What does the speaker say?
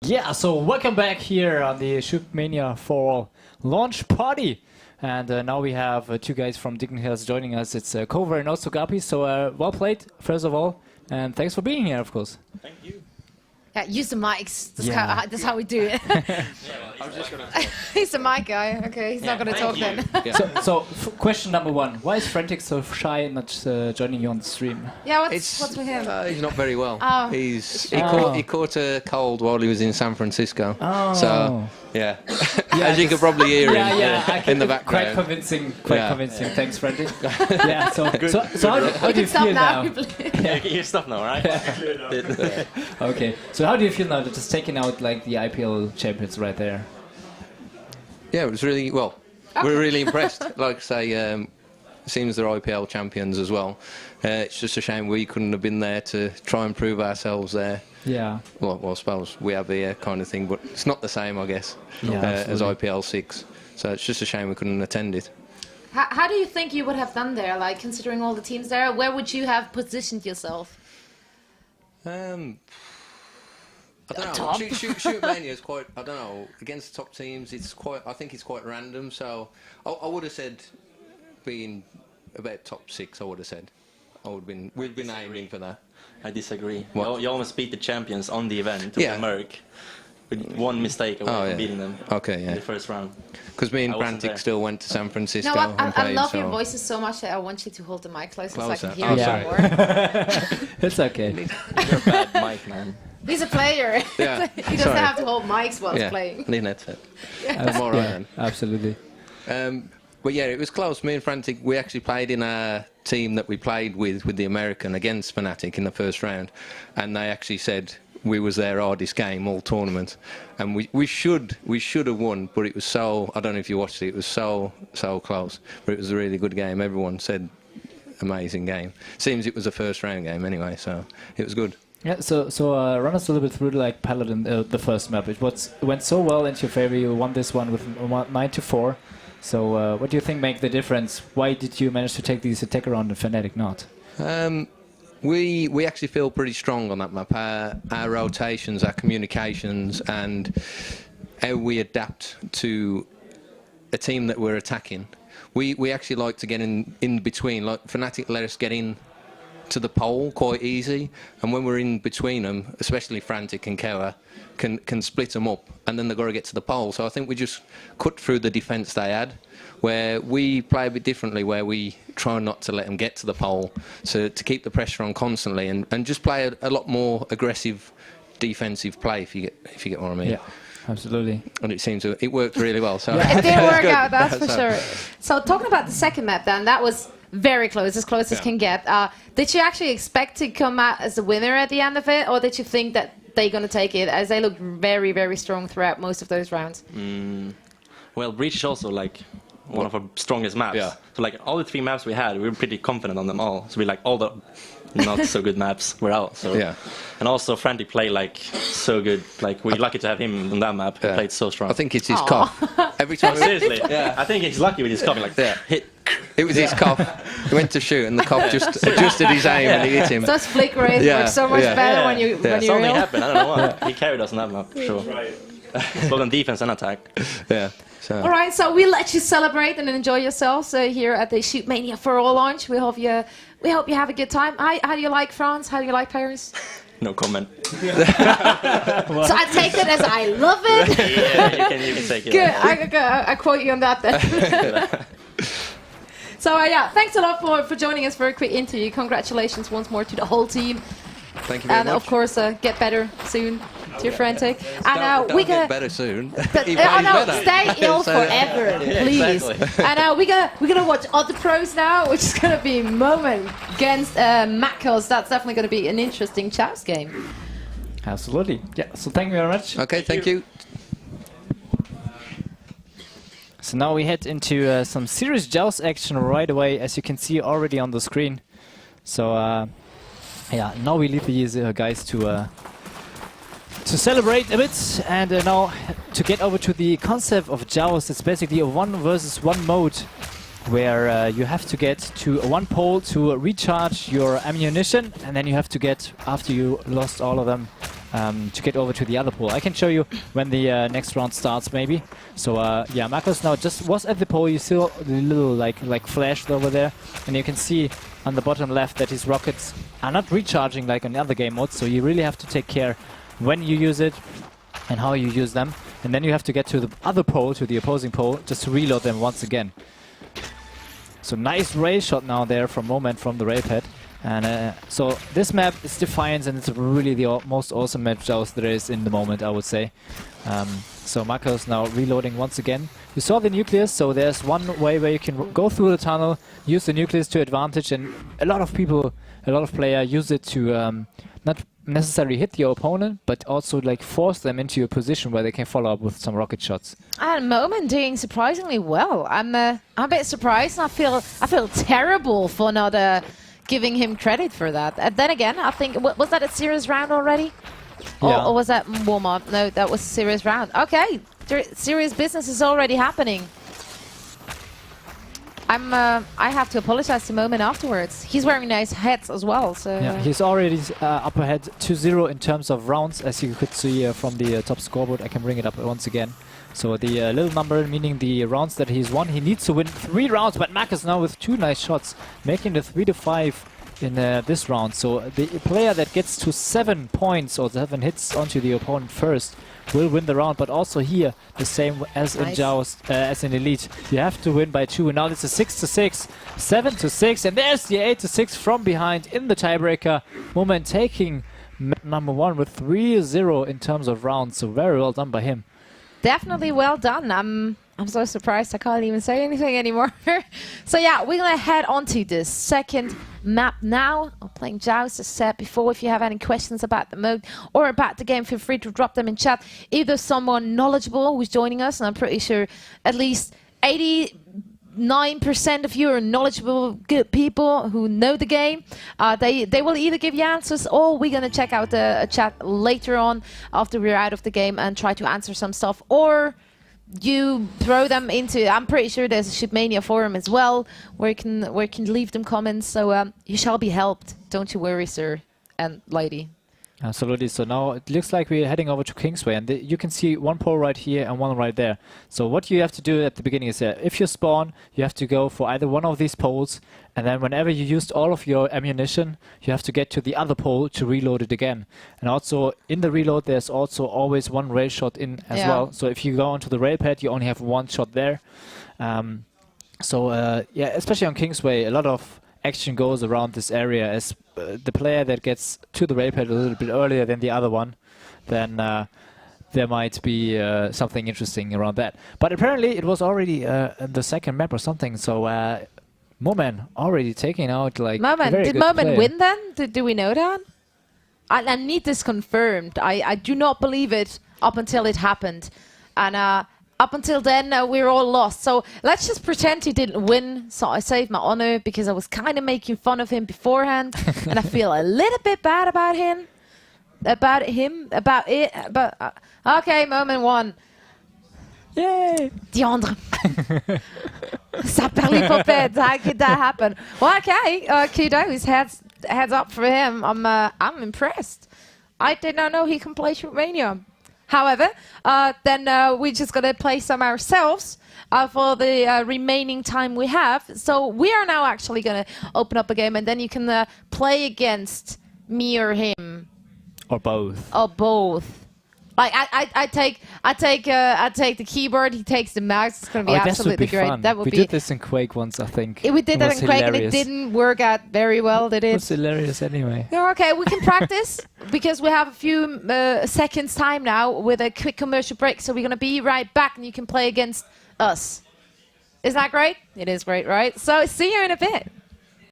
Yeah, so welcome back here on the ShootMania for launch party. And now we have two guys from Dignitas joining us. It's Kovar and also Gapi. So well played, first of all. And thanks for being here, of course. Thank you. Yeah, use the mics. That's, Yeah. that's how we do it. I was just gonna talk. He's a mic guy. Okay, he's not going to talk then. So question number one. Why is Frantic so shy and not joining you on the stream? Yeah, what's with him? He's not very well. Oh. He caught a cold while he was in San Francisco. Oh. So yeah, as you can probably hear in the background. Quite convincing. Convincing. Thanks, Frantic. Yeah. So how do you Stop feel now? You stop now, right? Okay. So how do you feel now that just taking out like the IPL champions right there? Yeah, it was really well. We're really impressed. Like I say, seems they're IPL champions as well. It's just a shame we couldn't have been there to try and prove ourselves there. Yeah. Well, I suppose we have here kind of thing, but it's not the same, I guess, as IPL 6. So it's just a shame we couldn't attend it. How do you think you would have done there? Like, considering all the teams there, where would you have positioned yourself? I don't know. ShootMania is quite. I don't know. Against top teams, it's quite. I think it's quite random. So I would have said, being about top 6, I would have said. We've been aiming for that. I disagree. What? You almost beat the champions on the event, Yeah. Merck, with one mistake away from beating them in the first round. Because me and I wasn't Frantic there. still went to San Francisco. No, and I played, love so your voices so much that I want you to hold the mic closer so I can Closer. hear you sorry. more. It's okay. You're a bad mic, man. He's a player. Yeah. He doesn't have to hold mics while he's playing. Need an headset. I'm all right then. Absolutely. But yeah, it was close. Me and Frantic, we actually played in a team that we played with the American against Fnatic in the first round, and they actually said we was their hardest game all tournament, and we should have won, but it was so. I don't know if you watched it. It was so close, but it was a really good game. Everyone said amazing game. Seems it was a first round game anyway, so it was good. Yeah. So run us a little bit through like Paladin, the first map. It went so well into your favor. You won this one with 9-4. So what do you think make the difference? Why did you manage to take these attacker on and Fnatic not? We actually feel pretty strong on that map. Our rotations, our communications, and how we adapt to a team that we're attacking. We actually like to get in between. Like Fnatic let us get in to the pole quite easy, and when we're in between them, especially Frantic and Kewa, can split them up, and then they've got to get to the pole. So I think we just cut through the defence they had, where we play a bit differently, where we try not to let them get to the pole, so to keep the pressure on constantly, and just play a lot more aggressive defensive play, if you get what I mean. Yeah, absolutely. And it worked really well. So It did work out, that's for sure. So talking about the second map then, that was very close as can get. Did you actually expect to come out as the winner at the end of it, or did you think that they're going to take it, as they looked very, very strong throughout most of those rounds? Well, Breach is also like one of our strongest maps. Yeah. So like all the 3 maps we had, we were pretty confident on them all. So we like all the not so good maps were out. So Yeah. And also Frantic played like so good. Like we're lucky to have him on that map. He played so strong. I think it's his cough. Every time. Seriously, I think he's lucky with his cough. Like hit. It was his cough. He went to shoot, and the cough just adjusted his aim, and he hit him. Those flick rates work so much better when you Something reel. happened. I don't know what. He carried us on that map for sure. Both on defense and attack. Yeah. So. All right, so we'll let you celebrate and enjoy yourselves here at the ShootMania for All launch. We hope you have a good time. How do you like France? How do you like Paris? No comment. So I take it as I love it. Yeah, you can take it. Good. I quote you on that then. So yeah, thanks a lot for joining us for a quick interview. Congratulations once more to the whole team. Thank you very much. And of course, get better soon to your Frantic. And we get better soon. Stay ill forever, please. Exactly. And we're gonna watch other pros now, which is gonna be Moment against Mackles. That's definitely gonna be an interesting Joust game. Absolutely. Yeah. So thank you very much. Okay, thank you. So now we head into some serious Joust action right away, as you can see already on the screen. So yeah, now we leave these guys to celebrate a bit, and now to get over to the concept of Joust. It's basically a 1 versus 1 mode, where you have to get to one pole to recharge your ammunition, and then you have to get, after you lost all of them, to get over to the other pole. I can show you when the next round starts, maybe. So yeah, Marcus now just was at the pole. You see the little like flash over there, and you can see on the bottom left that his rockets are not recharging like in other game modes. So you really have to take care when you use it and how you use them, and then you have to get to the other pole, to the opposing pole, just to reload them once again. So nice rail shot now there from Moment from the rail pad. And so this map is Defiance, and it's really the most awesome map Joust there is in the moment, I would say. So Marcos now reloading once again. You saw the nucleus, so there's one way where you can go through the tunnel, use the nucleus to advantage, and a lot of people, a lot of players use it to not necessarily hit your opponent, but also like force them into a position where they can follow up with some rocket shots. And Moment doing surprisingly well. I'm a bit surprised. I feel terrible for not giving him credit for that. And then again, I think was that a serious round already, or was that warm up? No, that was a serious round. Okay, serious business is already happening. I have to apologize to Moment afterwards. He's wearing nice hats as well, so... Yeah, he's already up ahead 2-0 in terms of rounds, as you could see from the top scoreboard. I can bring it up once again. So the little number, meaning the rounds that he's won, he needs to win 3 rounds, but Marcus now with 2 nice shots, making the 3-5 in this round. So the player that gets to 7 points or 7 hits onto the opponent first will win the round, but also here the same as in Joust, as in Elite. You have to win by 2, and now it's a 6-6, 7-6, and there's the 8-6 from behind in the tiebreaker. Moment taking map number 1 with 3-0 in terms of rounds, so very well done by him. Definitely well done. I'm so surprised I can't even say anything anymore. So yeah, we're gonna head on to the second map now. I'm playing Joust, as said before. If you have any questions about the mode or about the game, feel free to drop them in chat. Either someone knowledgeable who's joining us, and I'm pretty sure at least 89% of you are knowledgeable, good people who know the game. They will either give you answers, or we're gonna check out the chat later on after we're out of the game and try to answer some stuff, or you throw them into, I'm pretty sure there's a ShootMania forum as well where you can leave them comments, so you shall be helped, don't you worry, sir and lady. Absolutely. So now it looks like we're heading over to Kingsway, and you can see 1 pole right here and 1 right there. So what you have to do at the beginning is if you spawn, you have to go for either one of these poles, and then whenever you used all of your ammunition, you have to get to the other pole to reload it again. And also in the reload, there's also always 1 rail shot in as well. So if you go onto the rail pad, you only have 1 shot there. Yeah, especially on Kingsway, a lot of action goes around this area, as the player that gets to the rail pad a little bit earlier than the other one, then there might be something interesting around that. But apparently it was already the second map or something, so Moment already taking out like Moment. A very Did good Moment player. win then? Do we know that? I need this confirmed. I do not believe it up until it happened. And up until then, we're all lost. So let's just pretend he didn't win. So I saved my honor because I was kind of making fun of him beforehand. And I feel a little bit bad about him. Okay, Moment won. Yay! Diandre. Ça perd l'hypopète. How could that happen? Well, okay. Kudos. Heads up for him. I'm impressed. I did not know he can play ShootMania. However, then we're just going to play some ourselves for the remaining time we have. So we are now actually going to open up a game, and then you can play against me or him. Or both. Or both. Like I take the keyboard, he takes the mouse. It's going to be absolutely great. Fun. That would we be. did this in Quake once, I think. We did that in Quake, and it didn't work out very well, did it? It was hilarious anyway. Okay, we can practice because we have a few seconds time now with a quick commercial break. So we're going to be right back, and you can play against us. Is that great? It is great, right? So see you in a bit.